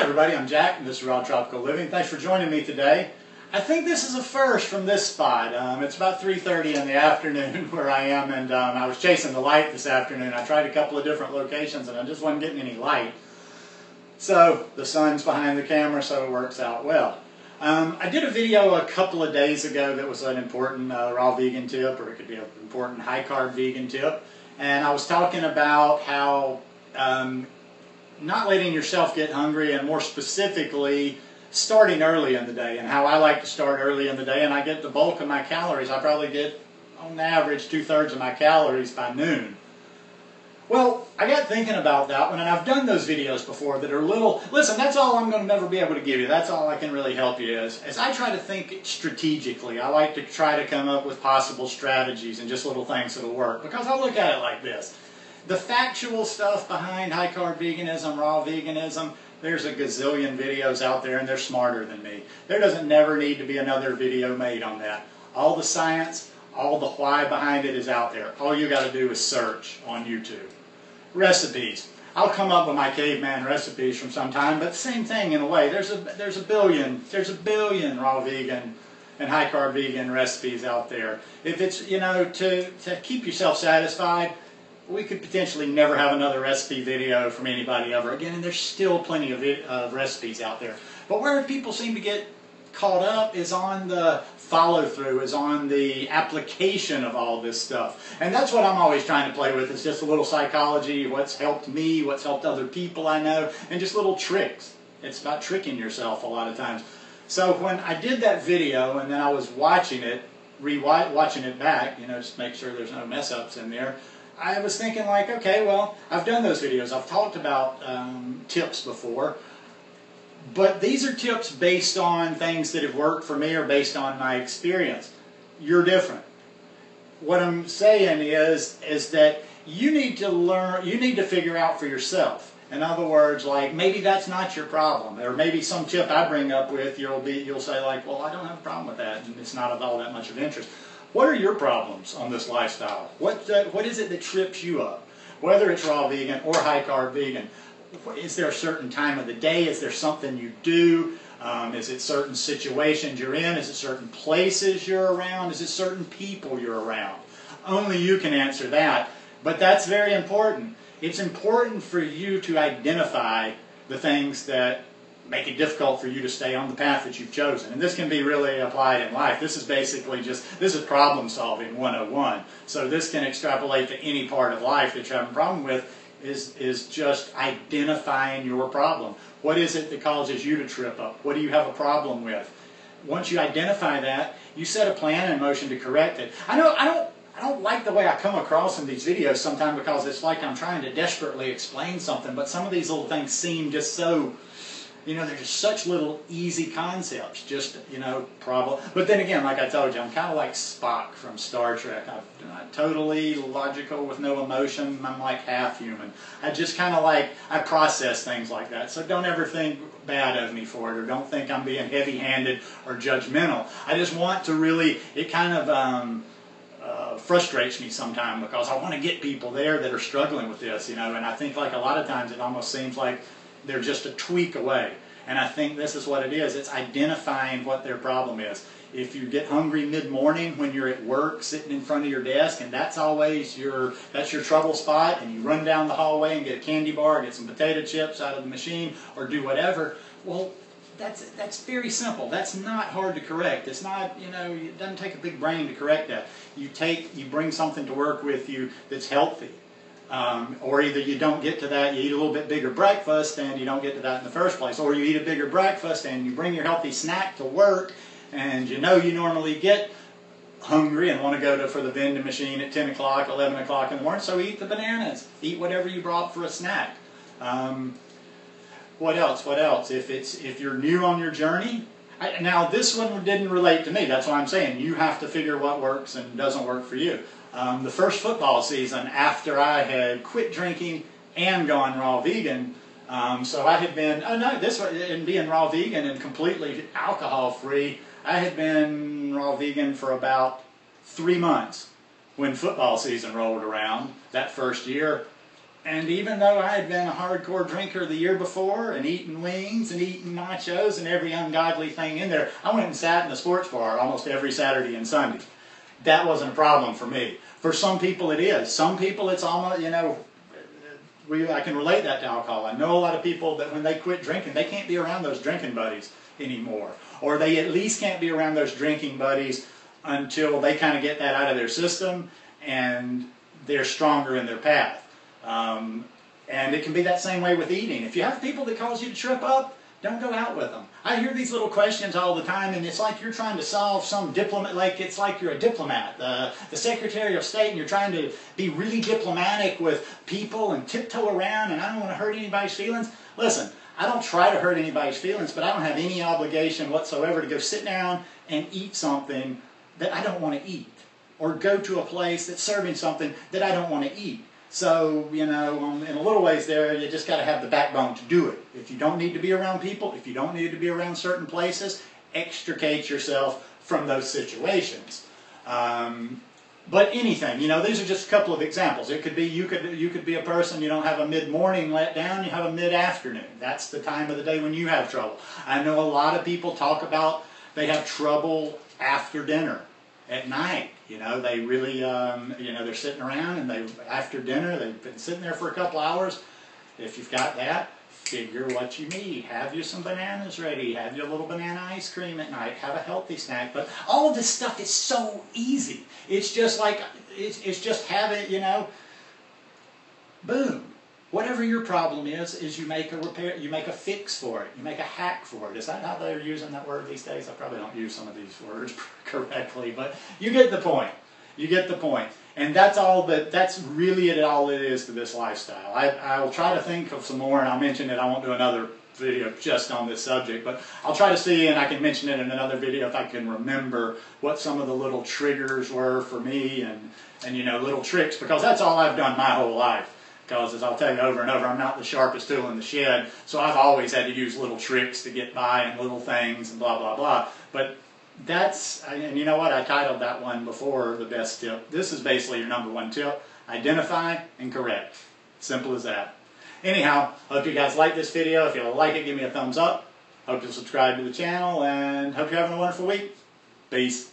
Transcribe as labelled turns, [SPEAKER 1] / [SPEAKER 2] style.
[SPEAKER 1] everybody, I'm Jack and this is Raw Tropical Living. Thanks for joining me today. I think this is a first from this spot. It's about 3:30 in the afternoon where I am, and I was chasing the light this afternoon. I tried a couple of different locations and I just wasn't getting any light. So the sun's behind the camera, so it works out well. I did a video a couple of days ago that was an important raw vegan tip, or it could be an important high-carb vegan tip. And I was talking about how not letting yourself get hungry, and more specifically starting early in the day, and how I like to start early in the day and I get the bulk of my calories. I probably get on average 2/3 of my calories by noon. Well, I got thinking about that one, and I've done those videos before that are little, listen, that's all I'm going to never be able to give you. That's all I can really help you is, as I try to think strategically. I like to try to come up with possible strategies and just little things that'll work, because I look at it like this. The factual stuff behind high-carb veganism, raw veganism, there's a gazillion videos out there and they're smarter than me. There doesn't never need to be another video made on that. All the science, all the why behind it is out there. All you got to do is search on YouTube. Recipes. I'll come up with my caveman recipes from some time, but same thing in a way. There's a billion raw vegan and high-carb vegan recipes out there. If it's, you know, to keep yourself satisfied, we could potentially never have another recipe video from anybody ever again, and there's still plenty of recipes out there. But where people seem to get caught up is on the follow-through, is on the application of all this stuff. And that's what I'm always trying to play with. It's just a little psychology, what's helped me, what's helped other people I know, and just little tricks. It's about tricking yourself a lot of times. So when I did that video and then I was watching it, watching it back, you know, just make sure there's no mess-ups in there, I was thinking like, okay, well, I've done those videos. I've talked about tips before. But these are tips based on things that have worked for me or based on my experience. You're different. What I'm saying is that you need to learn, you need to figure out for yourself. In other words, like, maybe that's not your problem. Or maybe some tip I bring up with, you'll say like, well, I don't have a problem with that, and it's not of all that much of interest. What are your problems on this lifestyle? What is it that trips you up? Whether it's raw vegan or high-carb vegan. Is there a certain time of the day? Is there something you do? Is it certain situations you're in? Is it certain places you're around? Is it certain people you're around? Only you can answer that. But that's very important. It's important for you to identify the things that make it difficult for you to stay on the path that you've chosen. And this can be really applied in life. This is basically this is problem solving 101. So this can extrapolate to any part of life that you're having a problem with. Is just identifying your problem. What is it that causes you to trip up? What do you have a problem with? Once you identify that, you set a plan in motion to correct it. I don't like the way I come across in these videos sometimes, because it's like I'm trying to desperately explain something, but some of these little things seem just so, you know, they're just such little easy concepts, just, you know, problem. But then again, like I told you, I'm kind of like Spock from Star Trek. I'm totally logical with no emotion. I'm like half human. I just kind of like, I process things like that. So don't ever think bad of me for it, or don't think I'm being heavy-handed or judgmental. I just want to really, it kind of frustrates me sometimes, because I want to get people there that are struggling with this, you know, and I think like a lot of times it almost seems like they're just a tweak away. And I think this is what it is. It's identifying what their problem is. If you get hungry mid-morning when you're at work, sitting in front of your desk, and that's always that's your trouble spot, and you run down the hallway and get a candy bar, get some potato chips out of the machine, or do whatever, well, that's very simple. That's not hard to correct. It's not, you know, it doesn't take a big brain to correct that. You bring something to work with you that's healthy. Or either you don't get to that, you eat a little bit bigger breakfast and you don't get to that in the first place. Or you eat a bigger breakfast and you bring your healthy snack to work, and you know you normally get hungry and want to go for the vending machine at 10 o'clock, 11 o'clock in the morning, so eat the bananas. Eat whatever you brought for a snack. What else? What else? If you're new on your journey, now this one didn't relate to me. That's why I'm saying you have to figure what works and doesn't work for you. The first football season after I had quit drinking and gone raw vegan, so I had been, in being raw vegan and completely alcohol free, I had been raw vegan for about 3 months when football season rolled around that first year. And even though I had been a hardcore drinker the year before and eating wings and eating nachos and every ungodly thing in there, I went and sat in the sports bar almost every Saturday and Sunday. That wasn't a problem for me. For some people it is. Some people it's almost, you know, I can relate that to alcohol. I know a lot of people that when they quit drinking, they can't be around those drinking buddies anymore. Or they at least can't be around those drinking buddies until they kind of get that out of their system and they're stronger in their path. And it can be that same way with eating. If you have people that cause you to trip up, don't go out with them. I hear these little questions all the time, and it's like you're trying to solve some diplomat, like it's like you're a diplomat, the Secretary of State, and you're trying to be really diplomatic with people and tiptoe around, and I don't want to hurt anybody's feelings. Listen, I don't try to hurt anybody's feelings, but I don't have any obligation whatsoever to go sit down and eat something that I don't want to eat, or go to a place that's serving something that I don't want to eat. So, you know, in a little ways there, you just got to have the backbone to do it. If you don't need to be around people, if you don't need to be around certain places, extricate yourself from those situations. But anything, you know, these are just a couple of examples. It could be, you could be a person, you don't have a mid-morning letdown, you have a mid-afternoon. That's the time of the day when you have trouble. I know a lot of people talk about they have trouble after dinner, at night. You know, they really, you know, they're sitting around and after dinner, they've been sitting there for a couple hours. If you've got that, figure what you need. Have you some bananas ready. Have your little banana ice cream at night. Have a healthy snack. But all of this stuff is so easy. It's just like, it's just have it, you know, boom. Whatever your problem is you make a repair, you make a fix for it, you make a hack for it. Is that how they're using that word these days? I probably don't use some of these words correctly, but you get the point. You get the point. And that's really all it is to this lifestyle. I will try to think of some more, and I'll mention it. I won't do another video just on this subject, but I'll try to see, and I can mention it in another video if I can remember what some of the little triggers were for me and you know, little tricks, because that's all I've done my whole life. Because, as I'll tell you over and over, I'm not the sharpest tool in the shed, so I've always had to use little tricks to get by and little things and blah, blah, blah. But that's, and you know what, I titled that one before, the best tip. This is basically your number one tip. Identify and correct. Simple as that. Anyhow, hope you guys like this video. If you like it, give me a thumbs up. Hope you'll subscribe to the channel, and hope you're having a wonderful week. Peace.